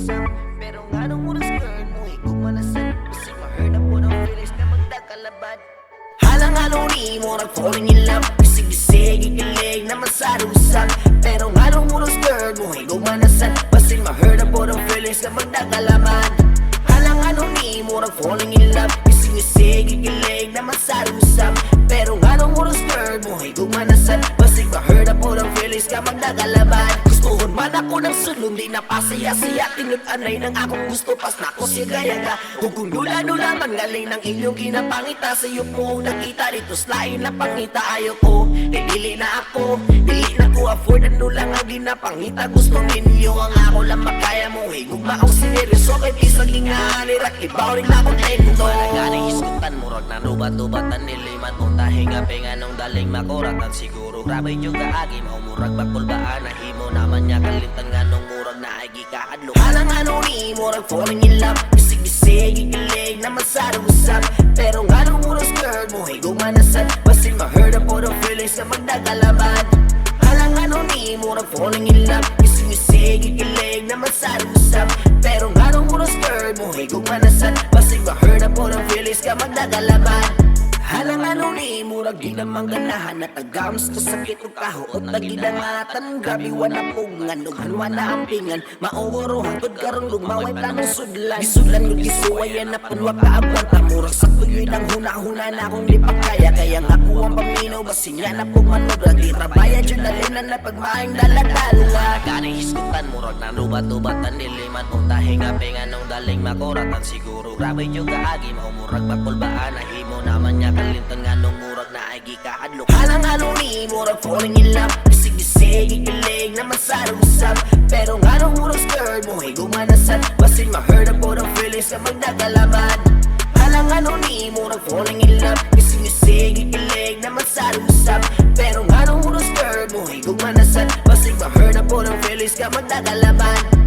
usap. Pero nga nung oras girl mo igumanasan, kasi ma-heard na po ng feelings na magdakalaban. Halang-halong ni mo nag-falling in love, gisig-gisig, ikilig naman sa usap. Pero nga nung oras girl mo igumanasan, kasi ma-heard na po ng feelings na magdakalaban. Halang-halong ni mo nag-falling in love, gisig-gisig, ikilig naman sa usap. Pero nga nung oras girl mo igumanasan, kasi ma-heard na po ng feelings na magdakalaban. Gustuhon man ako ng sulong, di na pasaya-saya, tinag-anay ng akong gusto, pas na ko siya gaya-ga. Kung dula-dula man galing ng inyong ginapangita, sa'yo po nakita dito slain na pangita. Ayaw ko, dili na ako, dili na ko afford, ano lang ang ginapangita. Gusto ninyo ang ako lang makaya mo, higugma ang sineryoso, kay pisang hingalirak, ibaw rin na akong tekto. Malagani iskutan mo, rag na lubat-lubatan, niliman mong tahinga-pinga nung daling makuratan. Siguro grabe yung kaagi, maumurag bakulbaan, nahimo naman niya kalintan nga nung murag na ay gikahadlo. Halang-ano ni murag falling in love, gisig-gisig, ikilig naman sa usap. Pero nga nung oras girl mo igumanasan, basin ma-heard na po ng feelings na magdakalaban. Halang-ano ni murag falling in love, gisig-gisig, ikilig naman sa usap. Pero nga nung oras girl mo igumanasan, basin ma-heard na po ng feelings na magdakalaban. Halang-ano ni murag di namang ganahan, natagams ko sakit o kahuot nagidangatan. Grabe wana pungan, nughanwa na ampingan, maugoro hangtod karong lumaway tanong sudlan. Gisulan mo gisuwayan na punwa kaabanta, murag sakto yun ang huna-huna na akong di pa kaya. Kaya nga ko ang paminaw, basinya na po manubra, di rabaya dyan dalinan na pagmaing daladala. Gani iskutan murag na lubat-lubatan, niliman mong tahinga-pinga nung daling makuratan. Siguro grabe yung kaagi, maumurag bakulbaan, nahimo naman niya kalintan nga nung murag na ay gikahadlo. Halang-halong ni murag falling in love, gisig-gisig, ikilig naman sa usap. Pero nga nung oras girl mo igumanasan, basin ma-heard na po ng feelings na magdakalaban. Halang-halong ni murag falling in love, gisig-gisig, ikilig naman sa usap. Pero nga nung oras girl mo igumanasan, basin ma-heard na po ng feelings na magdakalaban.